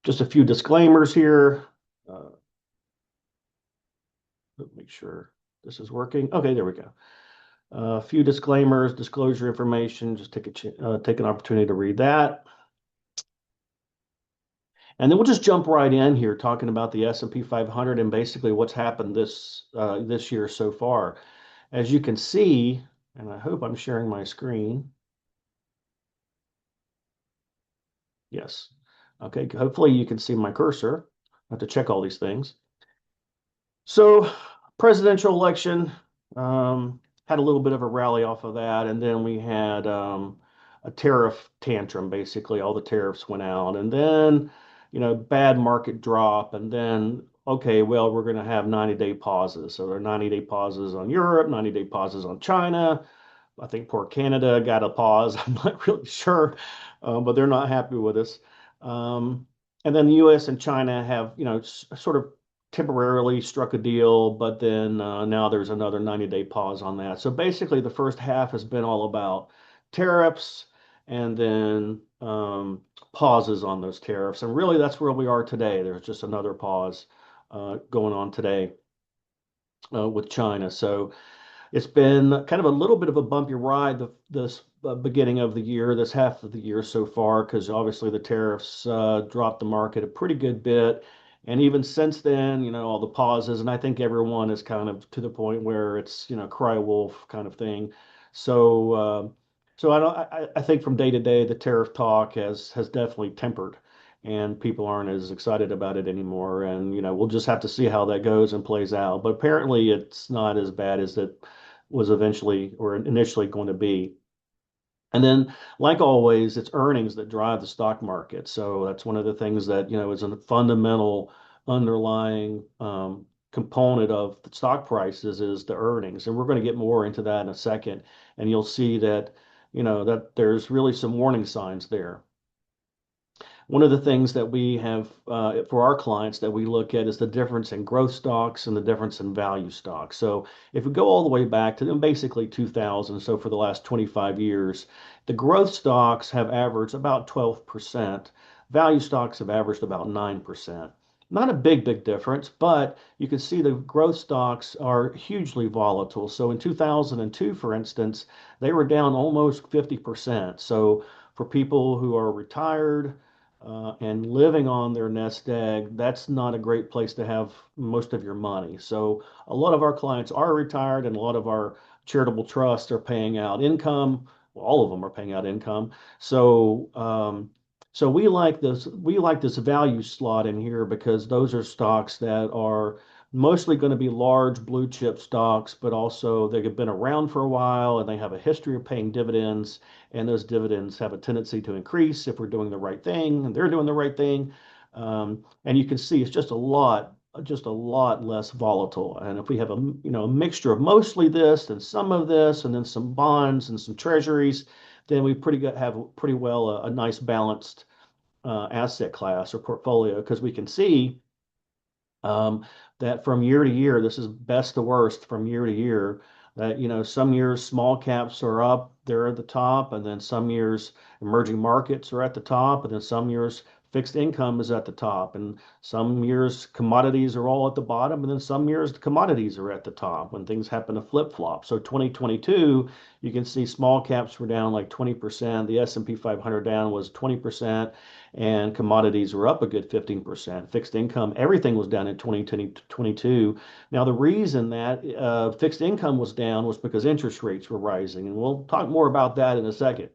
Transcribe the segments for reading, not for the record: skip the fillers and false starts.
Just a few disclaimers here. Make sure this is working. Okay, there we go. A few disclaimers, disclosure information. Just take an opportunity to read that. And then we'll just jump right in here talking about the S&P 500 and basically what's happened this year so far. As you can see, and I hope I'm sharing my screen. Yes. Okay, hopefully you can see my cursor. I have to check all these things. So, presidential election had a little bit of a rally off of that, and then we had a tariff tantrum. Basically, all the tariffs went out, and then bad market drop, and then okay, well, we're going to have 90-day pauses. So there are 90-day pauses on Europe, 90-day pauses on China. I think poor Canada got a pause. I'm not really sure, but they're not happy with us. And then the U.S. and China have, sort of temporarily struck a deal, but then now there's another 90-day pause on that. So basically, the first half has been all about tariffs and then pauses on those tariffs. And really, that's where we are today. There's just another pause going on today with China. So it's been kind of a little bit of a bumpy ride this beginning of the year, this half of the year so far, because obviously the tariffs dropped the market a pretty good bit. And even since then, all the pauses, and I think everyone is kind of to the point where it's, cry wolf kind of thing. So I think from day to day, the tariff talk has definitely tempered, and people aren't as excited about it anymore. And we'll just have to see how that goes and plays out. But apparently, it's not as bad as it was eventually or initially going to be. And then, like always, it's earnings that drive the stock market. So that's one of the things that, is a fundamental underlying component of the stock prices is the earnings. And we're going to get more into that in a second. And you'll see that, that there's really some warning signs there. One of the things that we have for our clients that we look at is the difference in growth stocks and the difference in value stocks. So if we go all the way back to basically 2000, so for the last 25 years, the growth stocks have averaged about 12%. Value stocks have averaged about 9%. Not a big difference, but you can see the growth stocks are hugely volatile. So in 2002, for instance, they were down almost 50%. So for people who are retired, and living on their nest egg, that's not a great place to have most of your money. So a lot of our clients are retired, and a lot of our charitable trusts are paying out income. Well, all of them are paying out income. So we like this value slot in here because those are stocks that are mostly going to be large blue chip stocks, but also they've been around for a while and they have a history of paying dividends, and those dividends have a tendency to increase if we're doing the right thing and they're doing the right thing. And you can see it's just a lot less volatile. And if we have a mixture of mostly this and some of this, and then some bonds and some treasuries, then we have pretty well a nice balanced asset class or portfolio, because we can see that from year to year, this is best to worst from year to year, that, some years small caps are up, they're at the top, and then some years emerging markets are at the top, and then some years fixed income is at the top, and some years commodities are all at the bottom, and then some years the commodities are at the top when things happen to flip flop. So 2022, you can see small caps were down like 20%, the S&P 500 down was 20%, and commodities were up a good 15%. Fixed income, everything was down in 2022. Now, the reason that fixed income was down was because interest rates were rising, and we'll talk more about that in a second.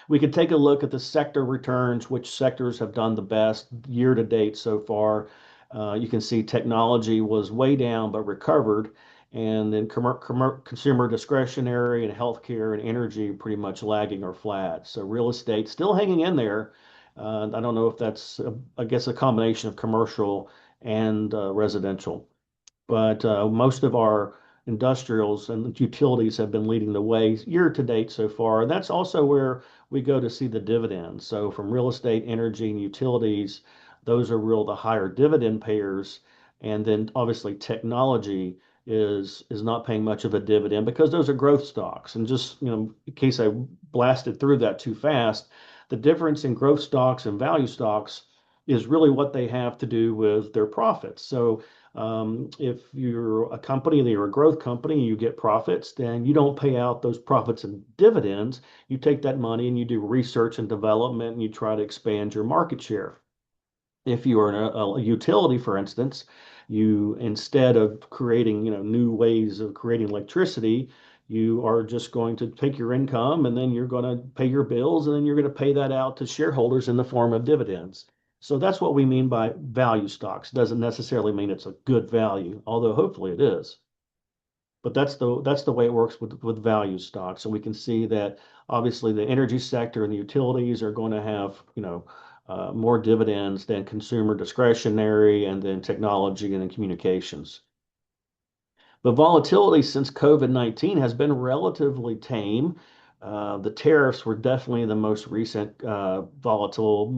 We could take a look at the sector returns, which sectors have done the best year to date so far. You can see technology was way down but recovered, and then consumer discretionary and healthcare and energy pretty much lagging or flat. So real estate still hanging in there. I don't know if that's, I guess, a combination of commercial and residential. But most of our industrials and utilities have been leading the way year to date so far. And that's also where we go to see the dividends. So from real estate, energy, and utilities, those are the higher dividend payers. And then obviously technology is not paying much of a dividend because those are growth stocks. And just, in case I blasted through that too fast, the difference in growth stocks and value stocks is really what they have to do with their profits. So if you're a company, that you're a growth company, you get profits, then you don't pay out those profits in dividends. You take that money and you do research and development and you try to expand your market share. If you are a utility, for instance, you instead of creating, new ways of creating electricity, you are just going to take your income and then you're going to pay your bills and then you're going to pay that out to shareholders in the form of dividends. So that's what we mean by value stocks. Doesn't necessarily mean it's a good value, although hopefully it is. But that's the way it works with value stocks. So we can see that obviously the energy sector and the utilities are going to have, more dividends than consumer discretionary and then technology and then communications. But volatility since COVID-19 has been relatively tame. The tariffs were definitely the most recent volatile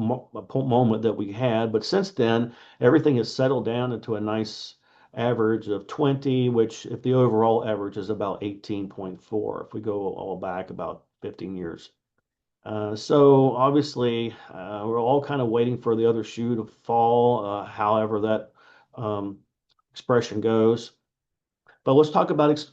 moment that we had. But since then, everything has settled down into a nice average of 20, which if the overall average is about 18.4, if we go all back about 15 years. So obviously, we're all kind of waiting for the other shoe to fall, however that expression goes. But let's talk about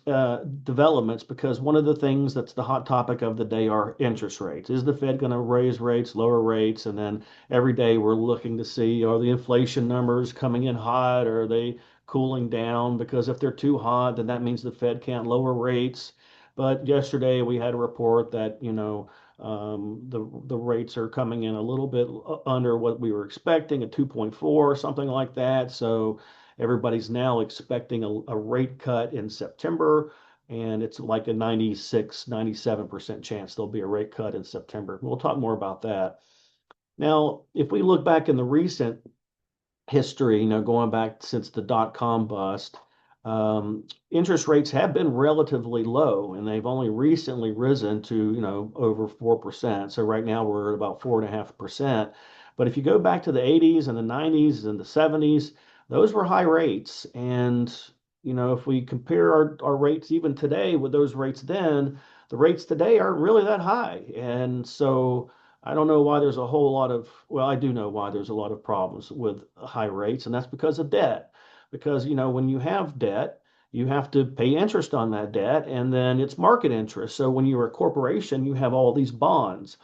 developments because one of the things that's the hot topic of the day are interest rates. Is the Fed going to raise rates, lower rates? And then every day we're looking to see, are the inflation numbers coming in hot? Or are they cooling down? Because if they're too hot, then that means the Fed can't lower rates. But yesterday we had a report that, the rates are coming in a little bit under what we were expecting, a 2.4 or something like that. So everybody's now expecting a rate cut in September, and it's like a 96, 97% chance there'll be a rate cut in September. We'll talk more about that. Now, if we look back in the recent history, going back since the dot-com bust, interest rates have been relatively low, and they've only recently risen to, over 4%. So right now we're at about 4.5%. But if you go back to the 80s and the 90s and the 70s, those were high rates. And, if we compare our rates even today with those rates then, the rates today aren't really that high. And so I don't know why there's a whole lot of, well, I do know why there's a lot of problems with high rates, and that's because of debt. Because, when you have debt, you have to pay interest on that debt, and then it's market interest. So when you're a corporation, you have all these bonds,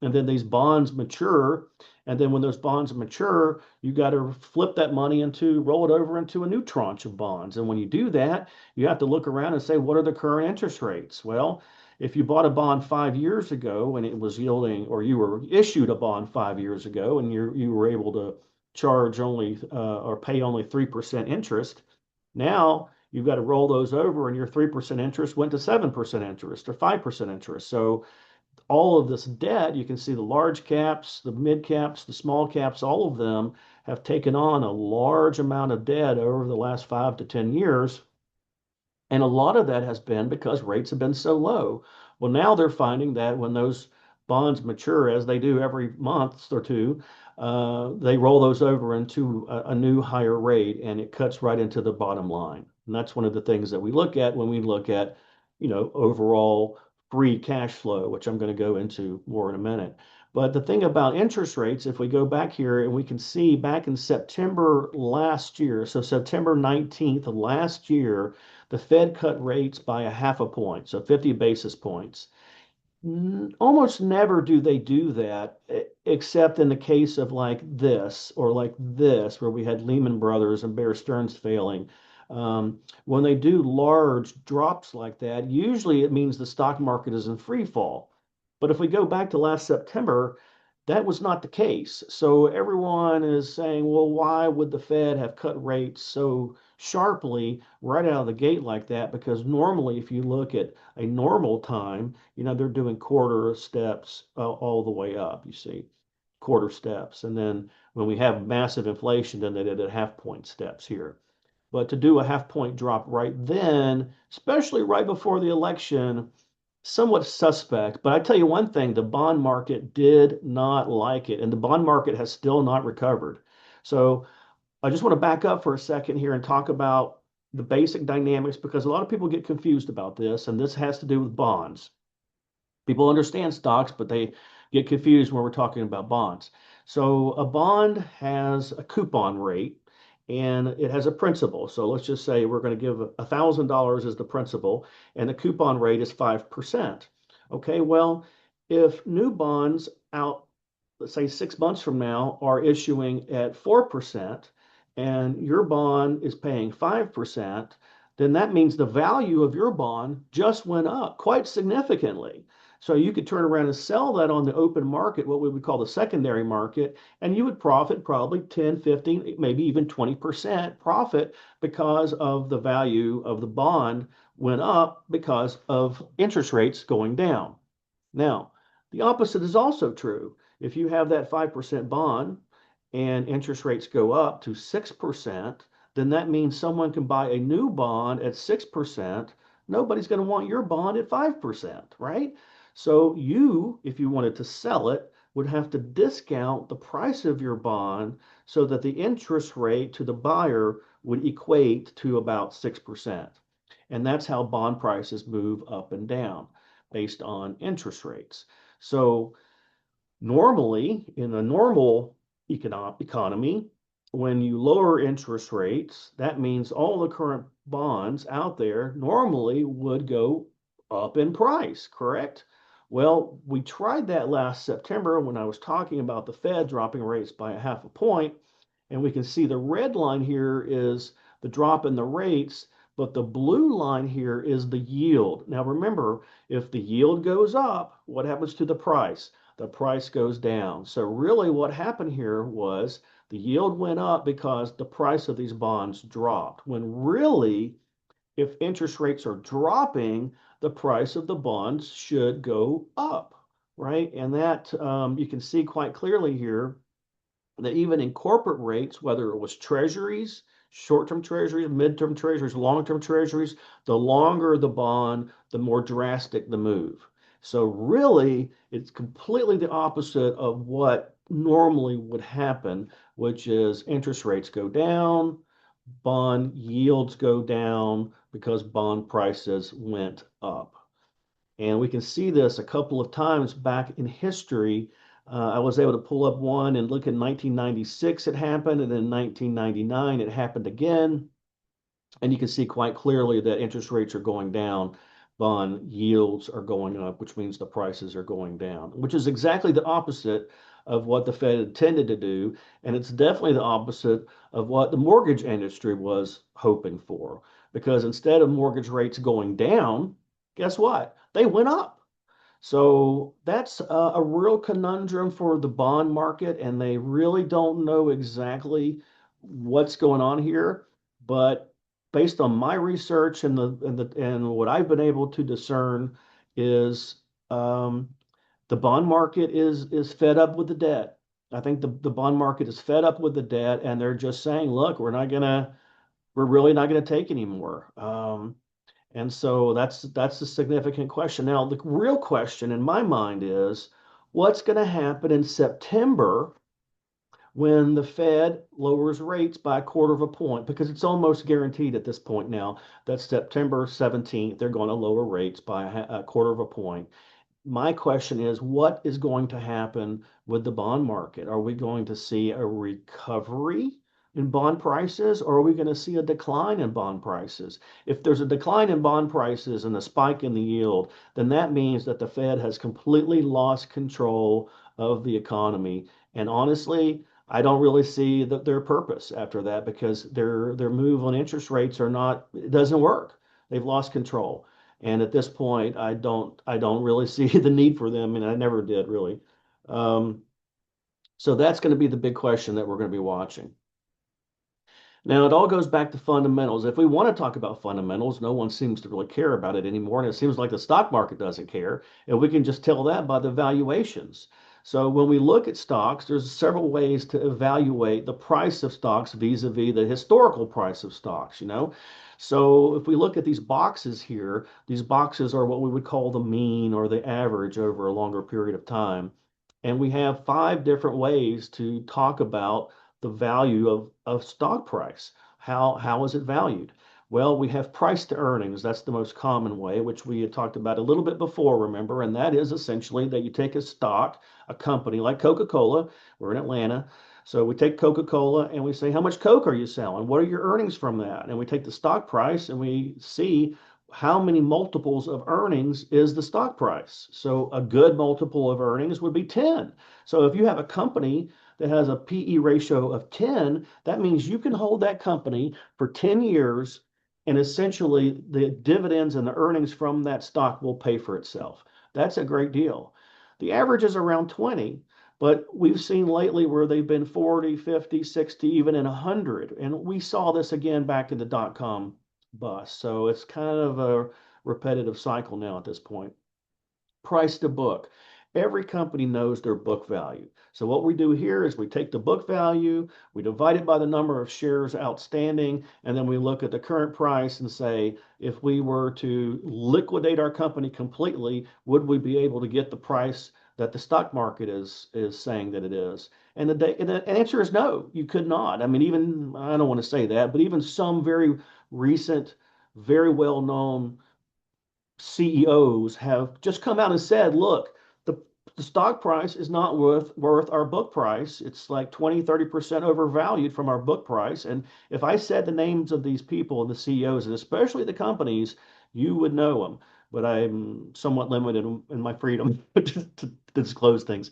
and then these bonds mature. And then when those bonds mature, you got to flip that money roll it over into a new tranche of bonds. And when you do that, you have to look around and say, what are the current interest rates? Well, if you bought a bond 5 years ago and it was yielding, or you were issued a bond 5 years ago and you were able to charge only or pay only 3% interest, now you've got to roll those over and your 3% interest went to 7% interest or 5% interest. So all of this debt, you can see the large caps, the mid caps, the small caps, all of them have taken on a large amount of debt over the last 5 to 10 years. And a lot of that has been because rates have been so low. Well, now they're finding that when those bonds mature, as they do every month or two, they roll those over into a new higher rate and it cuts right into the bottom line. And that's one of the things that we look at when we look at, overall free cash flow, which I'm going to go into more in a minute. But the thing about interest rates, if we go back here and we can see back in September last year, so September 19th of last year, the Fed cut rates by a half a point, so 50 basis points. Almost never do they do that, except in the case of like this or like this, where we had Lehman Brothers and Bear Stearns failing. When they do large drops like that, usually it means the stock market is in free fall. But if we go back to last September, that was not the case. So everyone is saying, well, why would the Fed have cut rates so sharply right out of the gate like that? Because normally, if you look at a normal time, they're doing quarter steps all the way up, you see, quarter steps. And then when we have massive inflation, then they did a half point steps here. But to do a half point drop right then, especially right before the election, somewhat suspect. But I tell you one thing, the bond market did not like it, and the bond market has still not recovered. So I just want to back up for a second here and talk about the basic dynamics because a lot of people get confused about this, and this has to do with bonds. People understand stocks, but they get confused when we're talking about bonds. So a bond has a coupon rate and it has a principal. So let's just say we're going to give $1,000 as the principal and the coupon rate is 5%. Okay, well, if new bonds out, let's say 6 months from now, are issuing at 4% and your bond is paying 5%, then that means the value of your bond just went up quite significantly. So you could turn around and sell that on the open market, what we would call the secondary market, and you would profit probably 10, 15, maybe even 20% profit because of the value of the bond went up because of interest rates going down. Now, the opposite is also true. If you have that 5% bond and interest rates go up to 6%, then that means someone can buy a new bond at 6%. Nobody's going to want your bond at 5%, right? So you, if you wanted to sell it, would have to discount the price of your bond so that the interest rate to the buyer would equate to about 6%. And that's how bond prices move up and down based on interest rates. So normally, in a normal economy, when you lower interest rates, that means all the current bonds out there normally would go up in price, correct? Well, we tried that last September when I was talking about the Fed dropping rates by 0.5 point, and we can see the red line here is the drop in the rates, but the blue line here is the yield. Now remember, if the yield goes up, what happens to the price? The price goes down. So really what happened here was the yield went up because the price of these bonds dropped, when really, if interest rates are dropping, the price of the bonds should go up, right? And that you can see quite clearly here that even in corporate rates, whether it was treasuries, short-term treasuries, mid-term treasuries, long-term treasuries, the longer the bond, the more drastic the move. So really, it's completely the opposite of what normally would happen, which is interest rates go down, bond yields go down because bond prices went up. And we can see this a couple of times back in history. I was able to pull up one and look in 1996 it happened, and then 1999 it happened again. And you can see quite clearly that interest rates are going down, bond yields are going up, which means the prices are going down, which is exactly the opposite of what the Fed intended to do. And it's definitely the opposite of what the mortgage industry was hoping for. Because instead of mortgage rates going down, guess what? They went up. So that's a real conundrum for the bond market, and they really don't know exactly what's going on here. But based on my research and what I've been able to discern is the bond market is fed up with the debt. I think the bond market is fed up with the debt, and they're just saying, look, we're really not gonna take anymore. And so that's a significant question. Now, the real question in my mind is what's going to happen in September when the Fed lowers rates by 1/4 point? Because it's almost guaranteed at this point now that September 17th, they're going to lower rates by a 1/4 point. My question is, what is going to happen with the bond market? Are we going to see a recovery in bond prices, or are we going to see a decline in bond prices? If there's a decline in bond prices and a spike in the yield, then that means that the Fed has completely lost control of the economy. And honestly, I don't really see their purpose after that, because their move on interest rates it doesn't work. They've lost control. And at this point, I don't really see the need for them, and I never did really. So that's going to be the big question that we're going to be watching. Now, it all goes back to fundamentals. If we want to talk about fundamentals, no one seems to really care about it anymore. And it seems like the stock market doesn't care. And we can just tell that by the valuations. So when we look at stocks, there's several ways to evaluate the price of stocks vis-a-vis the historical price of stocks, So if we look at these boxes here, these boxes are what we would call the mean or the average over a longer period of time. And we have 5 different ways to talk about the value of stock price. How is it valued? Well, we have price to earnings. That's the most common way, which we had talked about a little bit before, remember? And that is essentially that you take a stock, a company like Coca-Cola. We're in Atlanta. So we take Coca-Cola and we say, how much Coke are you selling? What are your earnings from that? And we take the stock price and we see how many multiples of earnings is the stock price. So a good multiple of earnings would be 10. So if you have a company that has a PE ratio of 10, that means you can hold that company for 10 years and essentially the dividends and the earnings from that stock will pay for itself. That's a great deal. The average is around 20, but we've seen lately where they've been 40, 50, 60, even in 100. And we saw this again back in the dot-com bust. So it's kind of a repetitive cycle now at this point. Price to book. Every company knows their book value. So what we do here is we take the book value, we divide it by the number of shares outstanding, and then we look at the current price and say, if we were to liquidate our company completely, would we be able to get the price that the stock market is saying that it is? And the answer is no, you could not. I mean, even, I don't want to say that, but even some very recent, very well-known CEOs have just come out and said, look, the stock price is not worth our book price. It's like 20, 30% overvalued from our book price. And if I said the names of these people and the CEOs, and especially the companies, you would know them. But I'm somewhat limited in my freedom to disclose things.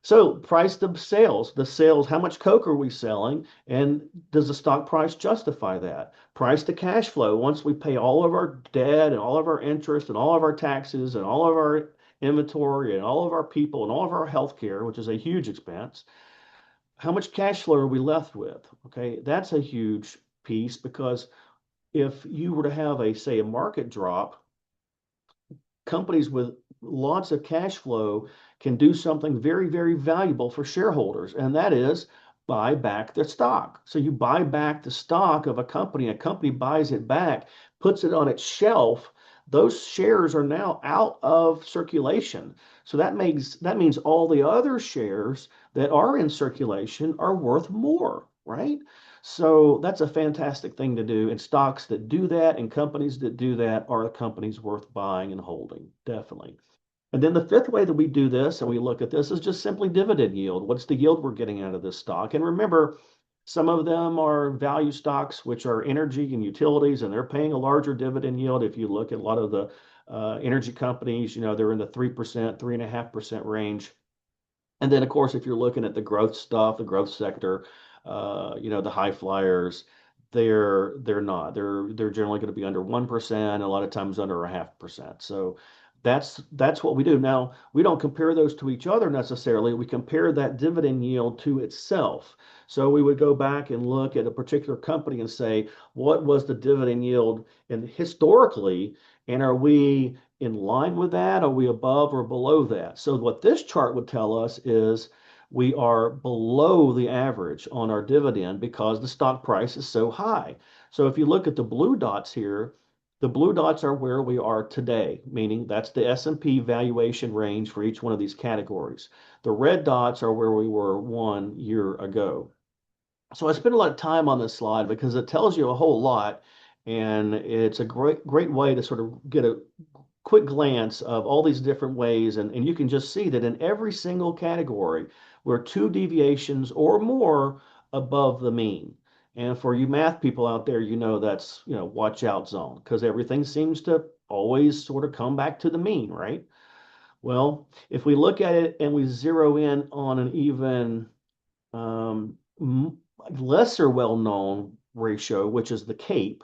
So price to sales, how much Coke are we selling? And does the stock price justify that? Price to cash flow, once we pay all of our debt and all of our interest and all of our taxes and all of our inventory and all of our people and all of our health care, which is a huge expense, how much cash flow are we left with? Okay, that's a huge piece because if you were to have say, a market drop, companies with lots of cash flow can do something very, very valuable for shareholders, and that is buy back the stock. So you buy back the stock of a company buys it back, puts it on its shelf. Those shares are now out of circulation. So that means all the other shares that are in circulation are worth more, right? So that's a fantastic thing to do. And stocks that do that and companies that do that are the companies worth buying and holding, definitely. And then the fifth way that we do this and we look at this is just simply dividend yield. What's the yield we're getting out of this stock? And remember, some of them are value stocks, which are energy and utilities, and they're paying a larger dividend yield. If you look at a lot of the energy companies, they're in the 3%, 3.5% range. And then, of course, if you're looking at the growth stuff, the growth sector, the high flyers, they're not. They're generally going to be under 1%, a lot of times under 0.5%. So that's what we do. Now, we don't compare those to each other necessarily. We compare that dividend yield to itself. So we would go back and look at a particular company and say, what was the dividend yield and historically, and are we in line with that? Are we above or below that? So what this chart would tell us is we are below the average on our dividend because the stock price is so high. So if you look at the blue dots here, the blue dots are where we are today, meaning that's the S&P valuation range for each one of these categories. The red dots are where we were 1 year ago. So I spent a lot of time on this slide because it tells you a whole lot, and it's a great way to sort of get a quick glance of all these different ways, and you can just see that in every single category, we're 2 deviations or more above the mean. And for you math people out there, that's, watch out zone because everything seems to always sort of come back to the mean, right? Well, if we look at it and we zero in on an even lesser well-known ratio, which is the CAPE,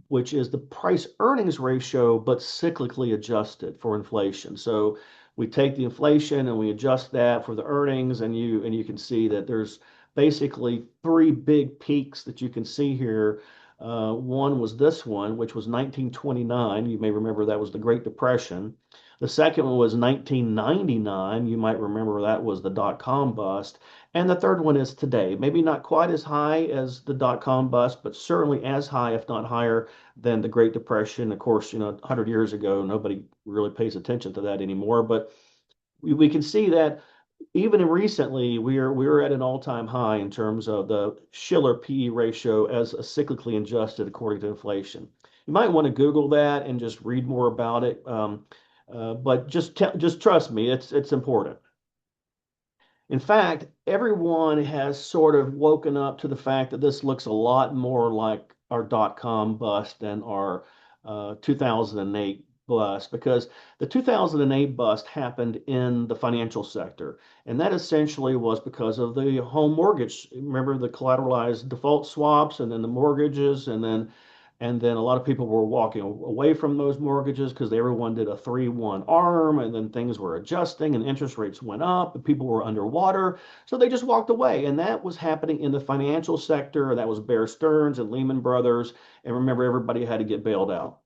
which is the price earnings ratio, but cyclically adjusted for inflation. So we take the inflation and we adjust that for the earnings, and you can see that there's basically 3 big peaks that you can see here. One was this one, which was 1929. You may remember that was the Great Depression. The second one was 1999. You might remember that was the dot-com bust. And the third one is today. Maybe not quite as high as the dot-com bust, but certainly as high, if not higher, than the Great Depression. Of course, 100 years ago, nobody really pays attention to that anymore. But we can see that even recently, we're at an all-time high in terms of the Shiller PE ratio as a cyclically adjusted according to inflation. You might want to Google that and just read more about it. But just trust me, it's important. In fact, everyone has sort of woken up to the fact that this looks a lot more like our dot-com bust than our 2008 bust, because the 2008 bust happened in the financial sector. And that essentially was because of the home mortgage. Remember the collateralized default swaps and then the mortgages, and then a lot of people were walking away from those mortgages because everyone did a 3-1 arm, and then things were adjusting and interest rates went up and people were underwater. So they just walked away. And that was happening in the financial sector. That was Bear Stearns and Lehman Brothers. And remember, everybody had to get bailed out.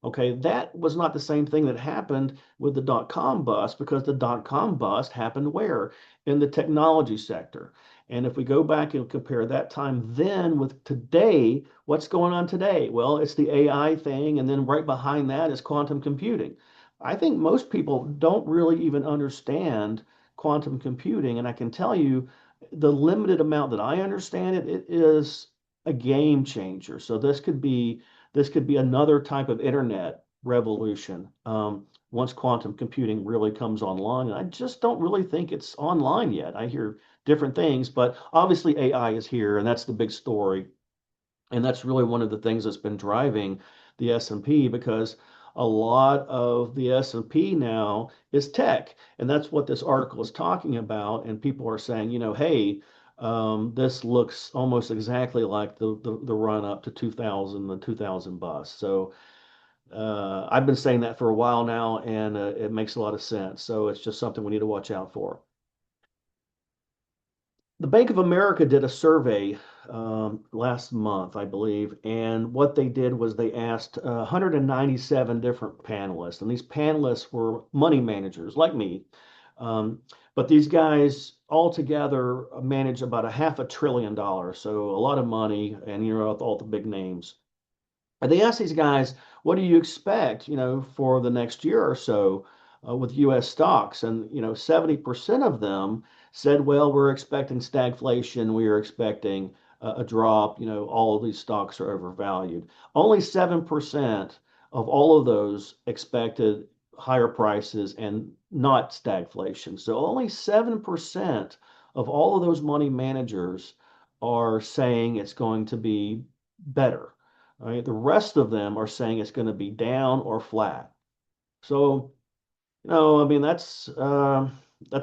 Okay, that was not the same thing that happened with the dot-com bust, because the dot-com bust happened where? In the technology sector. And if we go back and compare that time then with today, what's going on today? Well, it's the AI thing, and then right behind that is quantum computing. I think most people don't really even understand quantum computing, and I can tell you the limited amount that I understand it, it is a game changer. So this could be another type of internet revolution once quantum computing really comes online. And I just don't really think it's online yet. I hear different things, but obviously AI is here, and that's the big story. And that's really one of the things that's been driving the S&P, because a lot of the S&P now is tech. And that's what this article is talking about. And people are saying, hey, this looks almost exactly like the run up to 2000, the 2000 bust. So I've been saying that for a while now, and it makes a lot of sense. So it's just something we need to watch out for. The Bank of America did a survey last month, I believe, and what they did was they asked 197 different panelists, and these panelists were money managers like me. Um, but these guys all together manage about a $500 billion, so a lot of money, and all the big names. And they asked these guys, what do you expect, for the next year or so with U.S. stocks? And, 70% of them said, well, we're expecting stagflation. We are expecting a drop. All of these stocks are overvalued. Only 7% of all of those expected higher prices and not stagflation. So only 7% of all of those money managers are saying it's going to be better. All right, the rest of them are saying it's going to be down or flat. So, I mean, that's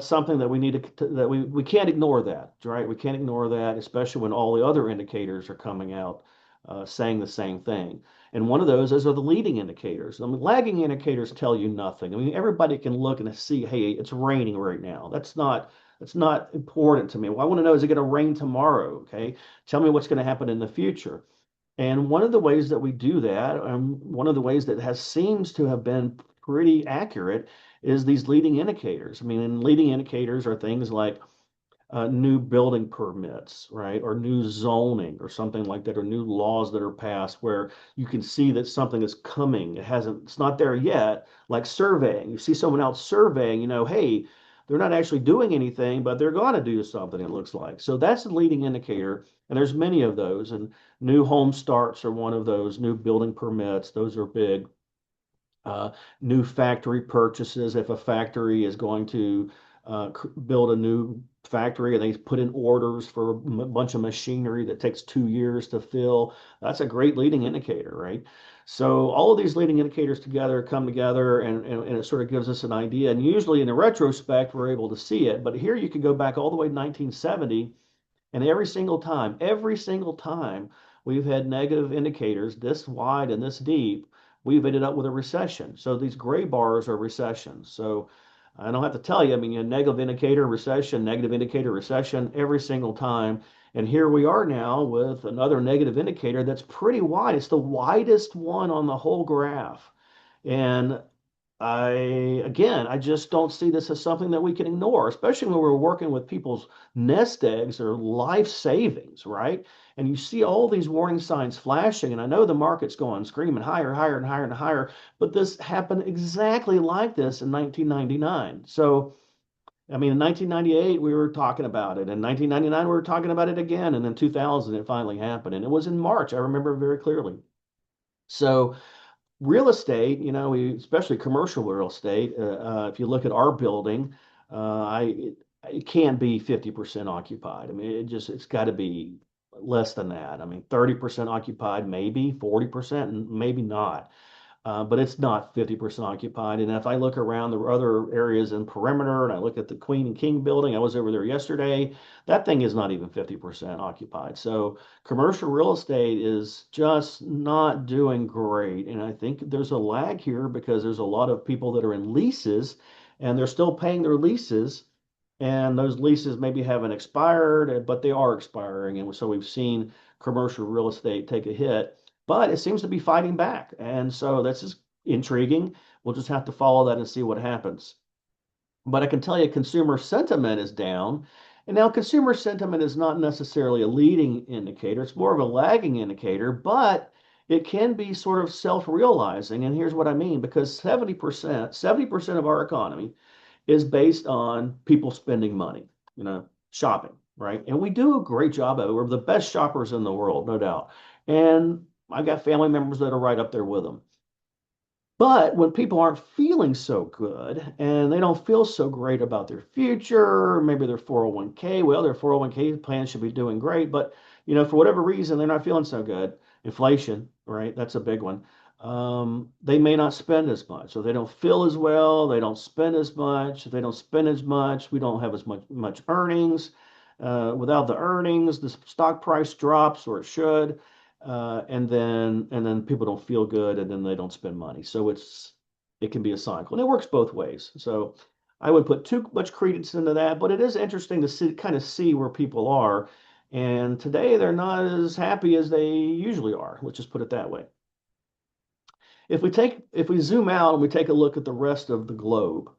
something that we need that we can't ignore that, right? We can't ignore that, especially when all the other indicators are coming out saying the same thing. And one of those is are the leading indicators. I mean, lagging indicators tell you nothing. I mean, everybody can look and see, hey, it's raining right now. That's not important to me. Well, I want to know, is it going to rain tomorrow? Okay, tell me what's going to happen in the future. And one of the ways that we do that, one of the ways that has seems to have been pretty accurate, is these leading indicators. I mean, and leading indicators are things like new building permits, right? Or new zoning or something like that, or new laws that are passed where you can see that something is coming. It's not there yet, like surveying. You see someone else surveying, hey, they're not actually doing anything, but they're going to do something, it looks like. So that's a leading indicator. And there's many of those. And new home starts are one of those, new building permits, those are big. uh, New factory purchases. If a factory is going to build a new factory and they put in orders for a bunch of machinery that takes 2 years to fill, that's a great leading indicator, right? So all of these leading indicators together come together, and it sort of gives us an idea. And usually in the retrospect, we're able to see it. But here you can go back all the way to 1970, and every single time we've had negative indicators this wide and this deep, we've ended up with a recession. So these gray bars are recessions. So I don't have to tell you, I mean, a negative indicator, recession every single time. And here we are now with another negative indicator that's pretty wide. It's the widest one on the whole graph. And I just don't see this as something that we can ignore, especially when we're working with people's nest eggs or life savings, right? And you see all these warning signs flashing, and I know the market's going screaming higher, higher, and higher, and higher, but this happened exactly like this in 1999. So, I mean, in 1998, we were talking about it. In 1999, we were talking about it again. And then 2000, it finally happened. And it was in March. I remember very clearly. So, real estate, especially commercial real estate, if you look at our building, it can't be 50% occupied. I mean, it's got to be less than that. I mean, 30% occupied, maybe 40%, and maybe not. But it's not 50% occupied. And if I look around the other areas in perimeter and I look at the Queen and King building, I was over there yesterday, that thing is not even 50% occupied. So commercial real estate is just not doing great. And I think there's a lag here because there's a lot of people that are in leases and they're still paying their leases. And those leases maybe haven't expired, but they are expiring. And so we've seen commercial real estate take a hit, but it seems to be fighting back. And so that's just intriguing. We'll just have to follow that and see what happens. But I can tell you consumer sentiment is down. And now consumer sentiment is not necessarily a leading indicator, it's more of a lagging indicator, but it can be sort of self-realizing. And here's what I mean, because 70% of our economy is based on people spending money, shopping, right? And we do a great job of it. We're the best shoppers in the world, no doubt. And I got family members that are right up there with them. But when people aren't feeling so good and they don't feel so great about their future, maybe their 401k, well, their 401k plan should be doing great, but for whatever reason, they're not feeling so good. Inflation, right? That's a big one. They may not spend as much, so they don't feel as well. They don't spend as much. If they don't spend as much, we don't have as much earnings. Without the earnings, the stock price drops, or it should, and then people don't feel good, and then they don't spend money. So it can be a cycle, and it works both ways. So I would put too much credence into that, but it is interesting to kind of see where people are. And today they're not as happy as they usually are. Let's just put it that way. If we zoom out and we take a look at the rest of the globe,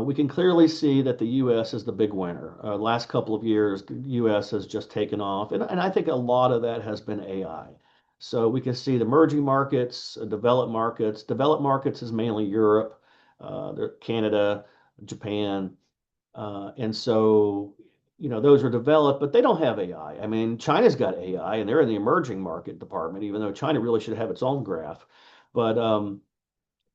we can clearly see that the U.S. is the big winner. Last couple of years, the U.S. has just taken off, and I think a lot of that has been AI. So we can see the emerging markets, developed markets. Developed markets is mainly Europe, Canada, Japan, and so those are developed, but they don't have AI. I mean, China's got AI, and they're in the emerging market department, even though China really should have its own graph. But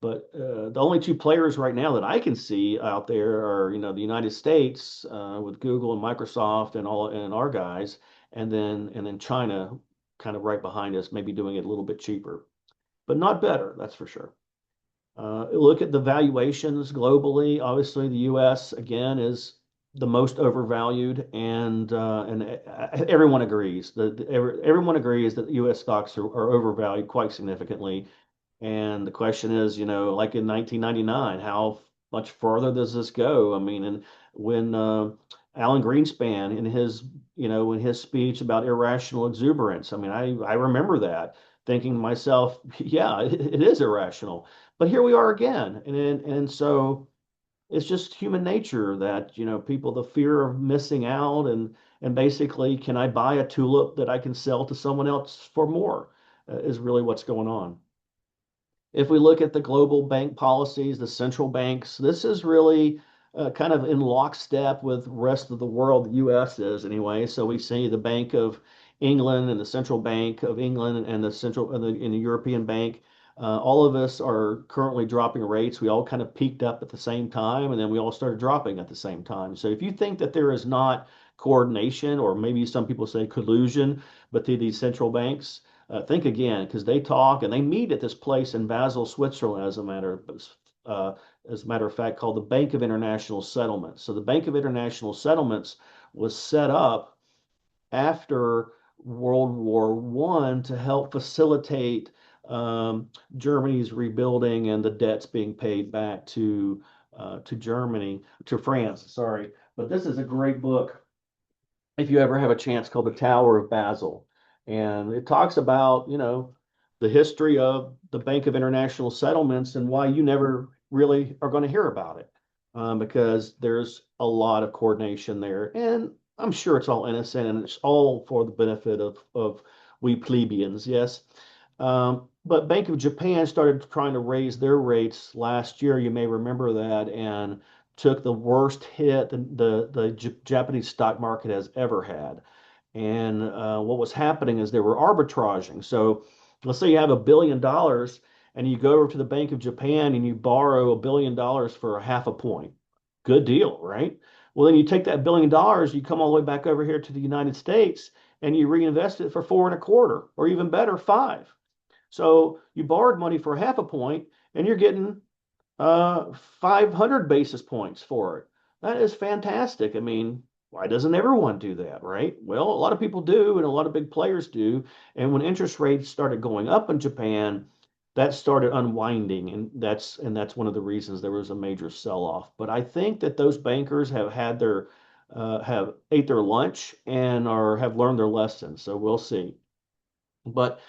the only two players right now that I can see out there are, the United States with Google and Microsoft and our guys, and then China kind of right behind us, maybe doing it a little bit cheaper, but not better, that's for sure. Look at the valuations globally. Obviously, the U.S. again is the most overvalued, and everyone agrees that everyone agrees that U.S. stocks are overvalued quite significantly. And the question is, like in 1999, how much further does this go? I mean, and when Alan Greenspan in his speech about irrational exuberance, I mean, I remember that thinking to myself, yeah, it is irrational. But here we are again, and so it's just human nature that people, the fear of missing out, and basically, can I buy a tulip that I can sell to someone else for more, is really what's going on. If we look at the global bank policies, the central banks, this is really kind of in lockstep with the rest of the world. The U.S. is anyway. So we see the Bank of England and the Central Bank of England and the European Bank. All of us are currently dropping rates. We all kind of peaked up at the same time, and then we all started dropping at the same time. So if you think that there is not coordination, or maybe some people say collusion, but to these central banks, think again, because they talk and they meet at this place in Basel, Switzerland, as a matter of fact, called the Bank of International Settlements. So the Bank of International Settlements was set up after World War I to help facilitate Germany's rebuilding and the debts being paid back to France. Sorry, but this is a great book if you ever have a chance, called The Tower of Basel. And it talks about, the history of the Bank of International Settlements and why you never really are going to hear about it, because there's a lot of coordination there. And I'm sure it's all innocent and it's all for the benefit of we plebeians, yes. But Bank of Japan started trying to raise their rates last year. You may remember that. And took the worst hit the Japanese stock market has ever had. And what was happening is they were arbitraging. So let's say you have $1 billion and you go over to the Bank of Japan and you borrow $1 billion for a half a point. Good deal, right? Well, then you take that $1 billion, you come all the way back over here to the United States and you reinvest it for 4.25, or even better, 5. So you borrowed money for half a point and you're getting 500 basis points for it. That is fantastic. I mean, why doesn't everyone do that, right? Well, a lot of people do, and a lot of big players do. And when interest rates started going up in Japan, that started unwinding, and that's one of the reasons there was a major sell-off. But I think that those bankers have had their have ate their lunch and are have learned their lesson. So we'll see. But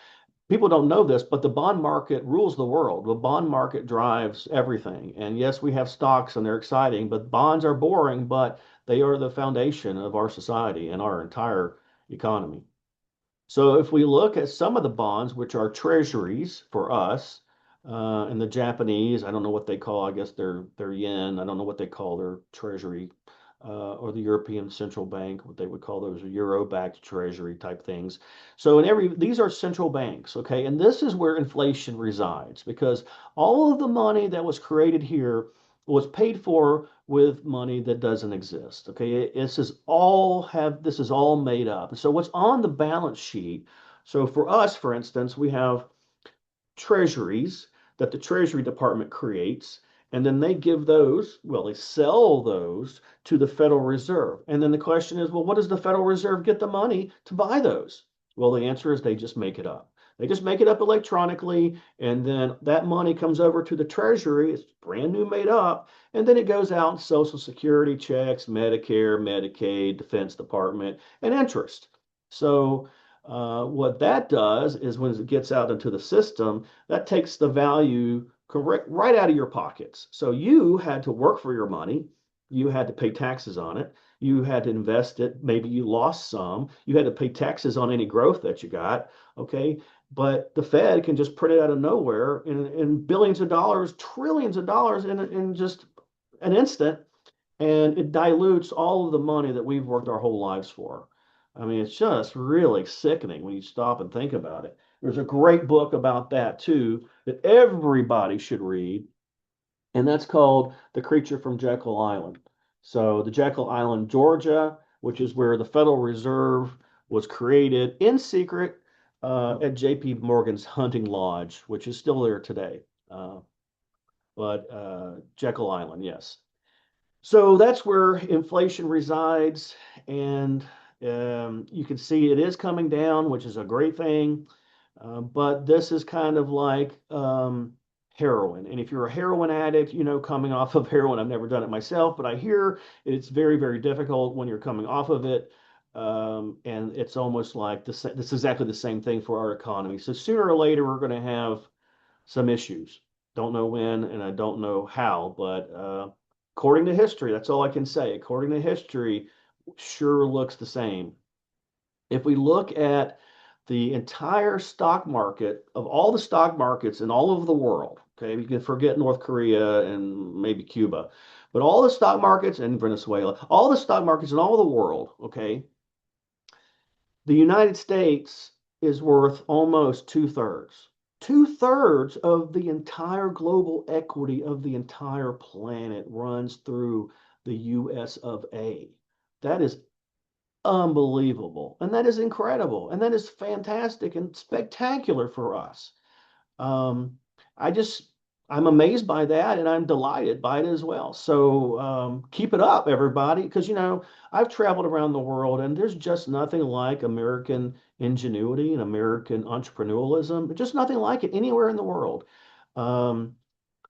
people don't know this, but the bond market rules the world. The bond market drives everything. And yes, we have stocks and they're exciting, but bonds are boring, but they are the foundation of our society and our entire economy. So if we look at some of the bonds, which are treasuries for us, and the Japanese, I don't know what they call, I guess their yen, I don't know what they call their treasury, or the European Central Bank, what they would call those euro-backed treasury type things. So these are central banks, okay? And this is where inflation resides, because all of the money that was created here was paid for with money that doesn't exist. Okay, this is all made up. So what's on the balance sheet? So for us, for instance, we have treasuries that the Treasury Department creates, and then they give those, well, they sell those to the Federal Reserve. And then the question is, well, what does the Federal Reserve get the money to buy those? Well, the answer is they just make it up. They just make it up electronically, and then that money comes over to the Treasury. It's brand new, made up, and then it goes out in Social Security checks, Medicare, Medicaid, Defense Department, and interest. So what that does is when it gets out into the system, that takes the value correct right out of your pockets. So you had to work for your money. You had to pay taxes on it. You had to invest it. Maybe you lost some. You had to pay taxes on any growth that you got. Okay. But the Fed can just print it out of nowhere in billions of dollars, trillions of dollars in just an instant. And it dilutes all of the money that we've worked our whole lives for. I mean, it's just really sickening when you stop and think about it. There's a great book about that too that everybody should read, and that's called The Creature from Jekyll Island. So, the Jekyll Island, Georgia, which is where the Federal Reserve was created in secret at J.P. Morgan's hunting lodge, which is still there today. But Jekyll Island, yes. So that's where inflation resides, and you can see it is coming down, which is a great thing. But this is kind of like heroin. And if you're a heroin addict, you know, coming off of heroin, I've never done it myself, but I hear it's very, very difficult when you're coming off of it. And it's almost like this is exactly the same thing for our economy. So sooner or later, we're going to have some issues. Don't know when, and I don't know how, but according to history, that's all I can say. According to history, sure looks the same. If we look at the entire stock market of all the stock markets in all over the world, okay, you can forget North Korea and maybe Cuba, but all the stock markets in Venezuela, all the stock markets in all the world, okay, the United States is worth almost two-thirds. Two-thirds of the entire global equity of the entire planet runs through the US of A. That is unbelievable. And that is incredible. And that is fantastic and spectacular for us. Um, I just, I'm amazed by that and I'm delighted by it as well. So keep it up, everybody, because, you know, I've traveled around the world and there's just nothing like American ingenuity and American entrepreneurialism, just nothing like it anywhere in the world. Um,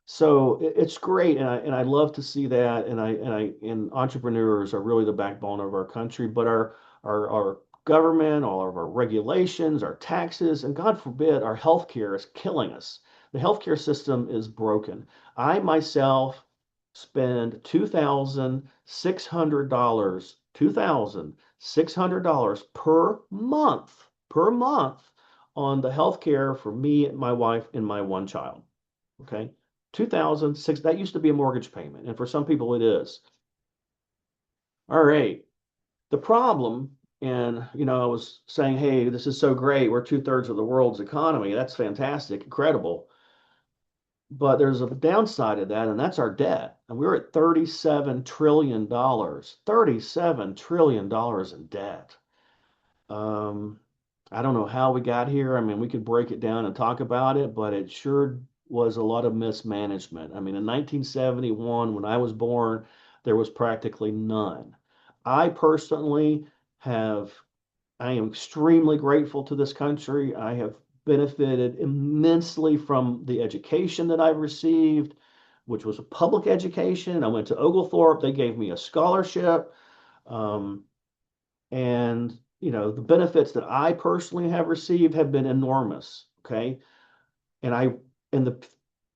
so it's great, and I love to see that. And entrepreneurs are really the backbone of our country. But our government, all of our regulations, our taxes, and God forbid, our healthcare is killing us. The healthcare system is broken. I myself spend $2,600 per month on the healthcare for me, my wife, and my one child. Okay. 2006, that used to be a mortgage payment. And for some people, it is. All right. The problem, and I was saying, hey, this is so great. We're two-thirds of the world's economy. That's fantastic, incredible. But there's a downside of that, and that's our debt. And we're at $37 trillion, $37 trillion in debt. Um, I don't know how we got here. I mean, we could break it down and talk about it, but it sure was a lot of mismanagement. I mean, in 1971, when I was born, there was practically none. I personally have I am extremely grateful to this country. I have benefited immensely from the education that I've received, which was a public education. I went to Oglethorpe. They gave me a scholarship. Um, and, the benefits that I personally have received have been enormous. Okay. And in the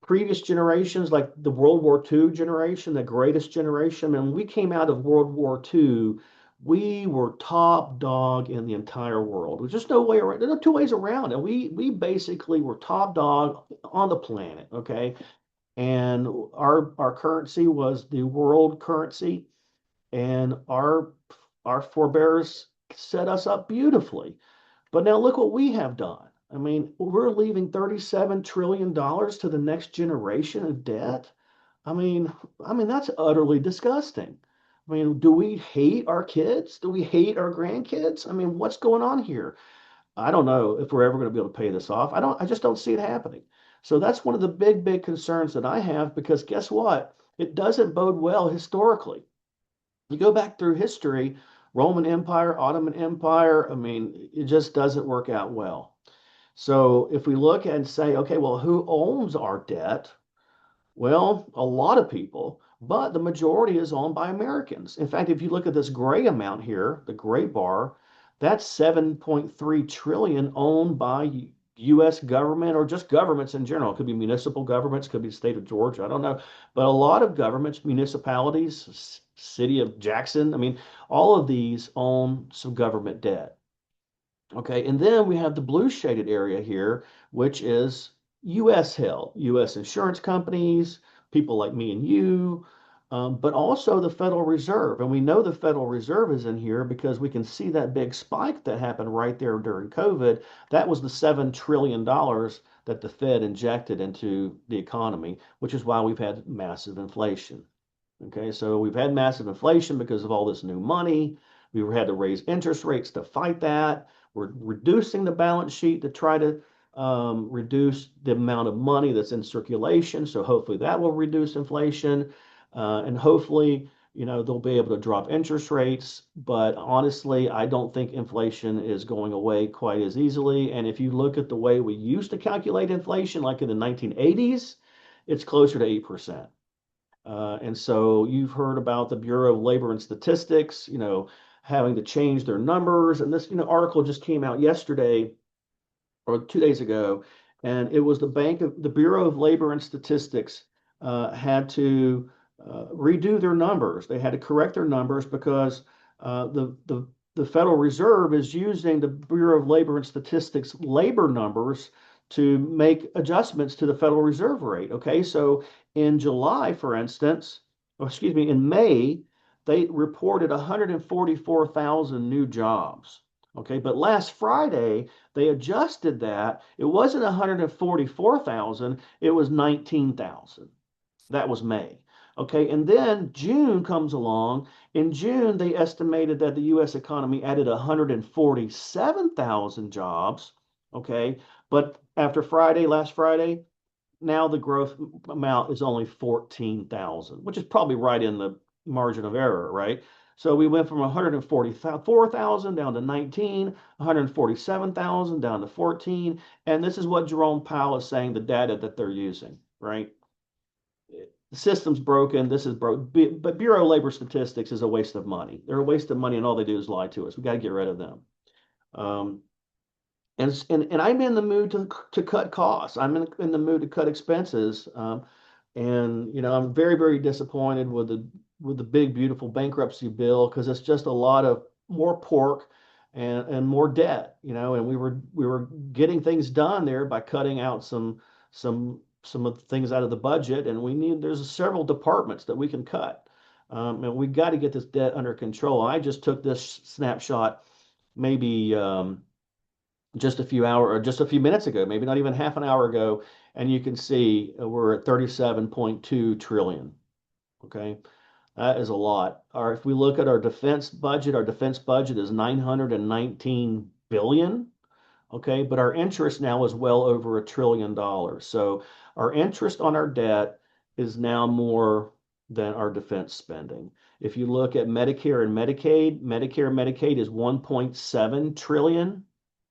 previous generations, like the World War II generation, the greatest generation, and we came out of World War II, we were top dog in the entire world. There's just no way around. There are two ways around it. We basically were top dog on the planet. Okay, and our currency was the world currency, and our forebears set us up beautifully. But now look what we have done. I mean, we're leaving $37 trillion to the next generation of debt. I mean, that's utterly disgusting. I mean, do we hate our kids? Do we hate our grandkids? I mean, what's going on here? I don't know if we're ever going to be able to pay this off. I just don't see it happening. So that's one of the big, big concerns that I have because guess what? It doesn't bode well historically. You go back through history, Roman Empire, Ottoman Empire, I mean, it just doesn't work out well. So if we look and say, okay, well, who owns our debt? Well, a lot of people, but the majority is owned by Americans. In fact, if you look at this gray amount here, the gray bar, that's 7.3 trillion owned by US government or just governments in general. It could be municipal governments, could be the state of Georgia, I don't know. But a lot of governments, municipalities, city of Jackson, I mean, all of these own some government debt. Okay, and then we have the blue shaded area here, which is US held, US insurance companies, people like me and you, but also the Federal Reserve. And we know the Federal Reserve is in here because we can see that big spike that happened right there during COVID. That was the $7 trillion that the Fed injected into the economy, which is why we've had massive inflation. Okay, so we've had massive inflation because of all this new money. We had to raise interest rates to fight that. We're reducing the balance sheet to try to reduce the amount of money that's in circulation. So hopefully that will reduce inflation. And hopefully, they'll be able to drop interest rates. But honestly, I don't think inflation is going away quite as easily. And if you look at the way we used to calculate inflation, like in the 1980s, it's closer to 8%. And so you've heard about the Bureau of Labor and Statistics, having to change their numbers. And this, article just came out yesterday or 2 days ago, and it was the Bureau of Labor and Statistics had to redo their numbers. They had to correct their numbers because the Federal Reserve is using the Bureau of Labor and Statistics labor numbers to make adjustments to the Federal Reserve rate. Okay, so in July, for instance, or excuse me, in May, they reported 144,000 new jobs. Okay, but last Friday, they adjusted that. It wasn't 144,000, it was 19,000. That was May. Okay, and then June comes along. In June, they estimated that the US economy added 147,000 jobs. Okay, but after last Friday, now the growth amount is only 14,000, which is probably right in the margin of error, right? So we went from 144,000 down to 19, 147,000 down to 14. And this is what Jerome Powell is saying, the data that they're using, right? The system's broken. This is broke. But Bureau of Labor Statistics is a waste of money. They're a waste of money, and all they do is lie to us. We got to get rid of them. Um, and I'm in the mood to cut costs. I'm in the mood to cut expenses. And I'm very, very disappointed with the big, beautiful bankruptcy bill because it's just a lot of more pork and more debt. And we were getting things done there by cutting out some some of the things out of the budget, and there's several departments that we can cut. And we got to get this debt under control. I just took this snapshot maybe just a few hours or just a few minutes ago, maybe not even half an hour ago, and you can see we're at 37.2 trillion. Okay, that is a lot. Or if we look at our defense budget is 919 billion. Okay, but our interest now is well over $1 trillion. So our interest on our debt is now more than our defense spending. If you look at Medicare and Medicaid is 1.7 trillion.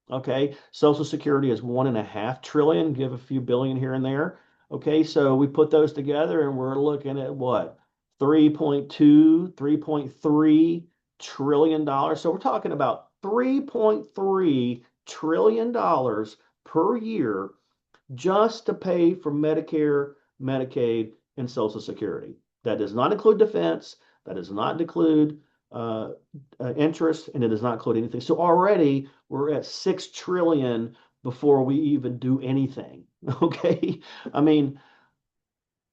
Okay, Social Security is 1.5 trillion, give a few billion here and there. Okay, so we put those together and we're looking at what? 3.2, 3.3 trillion dollars. So we're talking about 3.3 trillion dollars per year just to pay for Medicare, Medicaid, and Social Security. That does not include defense. That does not include interest, and it does not include anything. So already we're at 6 trillion before we even do anything. Okay, I mean,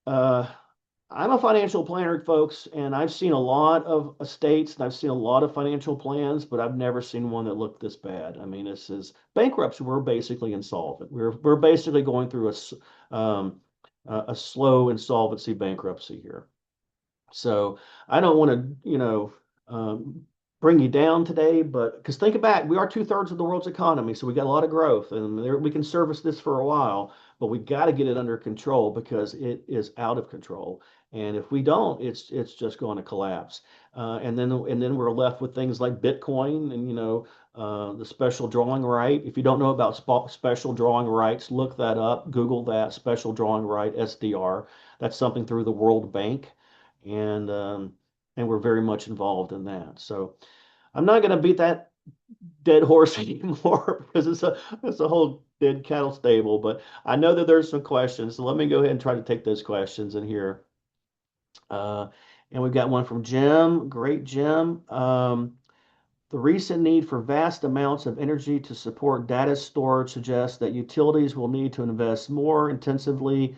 I'm a financial planner, folks, and I've seen a lot of estates and I've seen a lot of financial plans, but I've never seen one that looked this bad. I mean, this is bankruptcy. We're basically insolvent. We're basically going through a slow insolvency bankruptcy here. So I don't want to, bring you down today, but because think back, we are 2/3 of the world's economy, so we got a lot of growth, and we can service this for a while, but we got to get it under control because it is out of control. And if we don't, it's just going to collapse. And then we're left with things like Bitcoin and the special drawing right. If you don't know about special drawing rights, look that up. Google that special drawing right (SDR). That's something through the World Bank, and we're very much involved in that. So I'm not going to beat that dead horse anymore because it's a whole dead cattle stable. But I know that there's some questions, so let me go ahead and try to take those questions in here. And we've got one from Jim. Great, Jim. The recent need for vast amounts of energy to support data storage suggests that utilities will need to invest more intensively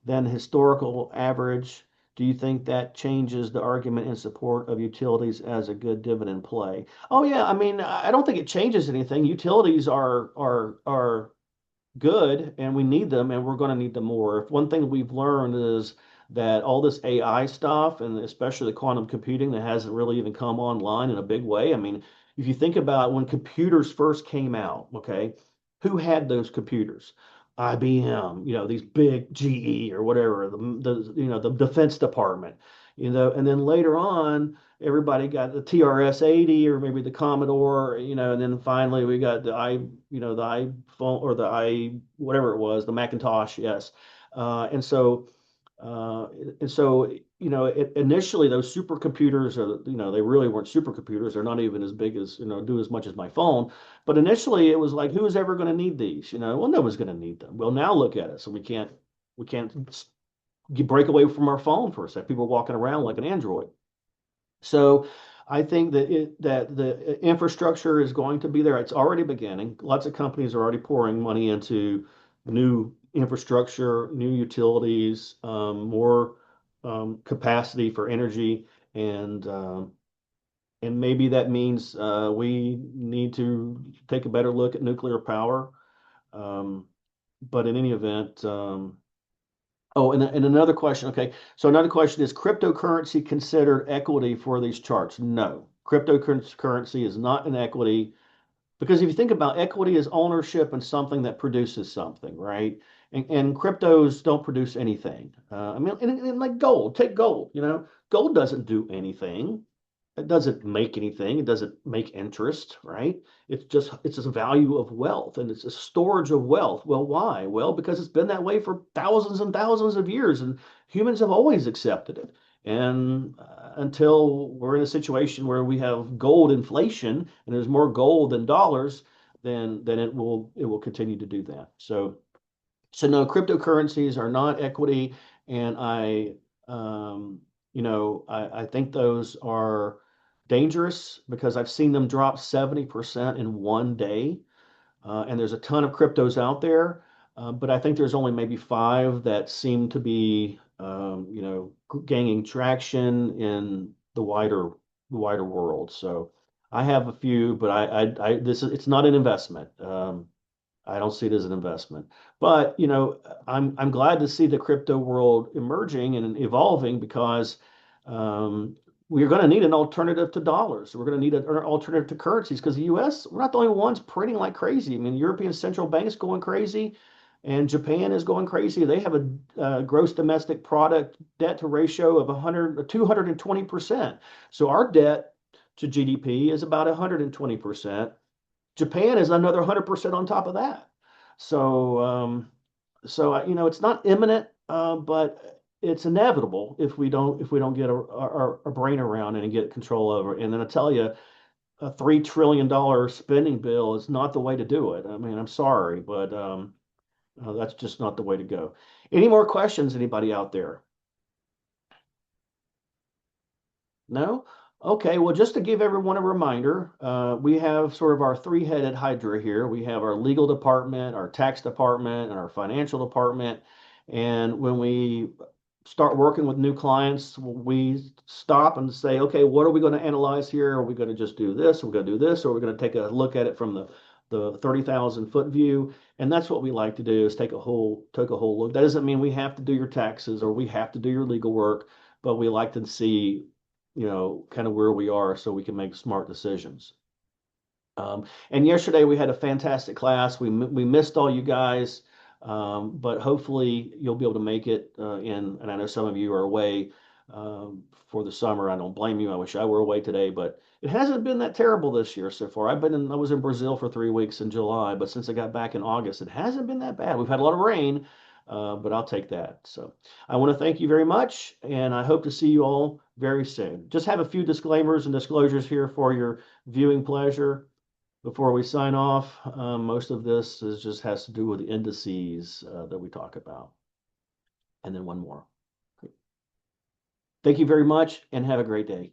than historical average. Do you think that changes the argument in support of utilities as a good dividend play? Oh yeah, I mean, I don't think it changes anything. Utilities are good and we need them and we're going to need them more. If one thing we've learned is that all this AI stuff and especially the quantum computing that hasn't really even come online in a big way. I mean, if you think about when computers first came out, okay, who had those computers? IBM, these big GE or whatever, the Defense Department, and then later on, everybody got the TRS-80 or maybe the Commodore, and then finally we got the iPhone or whatever it was, the Macintosh, yes. And so initially those supercomputers they really weren't supercomputers. They're not even as big as, do as much as my phone. But initially it was like, who is ever going to need these? Well, nobody's going to need them. Well, now look at it. So we can't break away from our phone for a second. People are walking around like an Android. So I think that the infrastructure is going to be there. It's already beginning. Lots of companies are already pouring money into new infrastructure, new utilities, more capacity for energy, and maybe that means we need to take a better look at nuclear power. But in any event, oh, and another question. Okay, so another question is cryptocurrency considered equity for these charts? No, cryptocurrency is not an equity because if you think about equity is ownership in something that produces something, right? And cryptos don't produce anything. I mean, and like gold, take gold. Gold doesn't do anything. It doesn't make anything. It doesn't make interest, right? It's a value of wealth and it's a storage of wealth. Well, why? Well, because it's been that way for thousands and thousands of years, and humans have always accepted it. And until we're in a situation where we have gold inflation and there's more gold than dollars, then it will continue to do that. So no, cryptocurrencies are not equity, and I think those are dangerous because I've seen them drop 70% in one day, and there's a ton of cryptos out there. But I think there's only maybe five that seem to be, gaining traction in the wider world. So I have a few, but it's not an investment. I don't see it as an investment. But, I'm glad to see the crypto world emerging and evolving because um, we're going to need an alternative to dollars. We're going to need an alternative to currencies because the US, we're not the only ones printing like crazy. I mean, the European Central Bank is going crazy and Japan is going crazy. They have a gross domestic product debt to ratio of 220%. So our debt to GDP is about 120%. Japan is another 100% on top of that. So it's not imminent, but it's inevitable if we don't get our brain around it and get control over it. And then I tell you, a $3 trillion spending bill is not the way to do it. I mean, I'm sorry, but that's just not the way to go. Any more questions, anybody out there? No? Okay, well, just to give everyone a reminder, we have sort of our three-headed hydra here. We have our legal department, our tax department, and our financial department. And when we start working with new clients, we stop and say, okay, what are we going to analyze here? Are we going to just do this? Are we going to do this? Or are we going to take a look at it from the 30,000 foot view? And that's what we like to do is take a whole look. That doesn't mean we have to do your taxes or we have to do your legal work, but we like to see kind of where we are so we can make smart decisions. And yesterday we had a fantastic class. We missed all you guys, but hopefully you'll be able to make it and I know some of you are away for the summer. I don't blame you. I wish I were away today, but it hasn't been that terrible this year so far. I was in Brazil for 3 weeks in July, but since I got back in August, it hasn't been that bad. We've had a lot of rain, but I'll take that. So I want to thank you very much, and I hope to see you all very soon. Just have a few disclaimers and disclosures here for your viewing pleasure before we sign off. Most of this just has to do with the indices that we talk about. And then one more. Thank you very much and have a great day.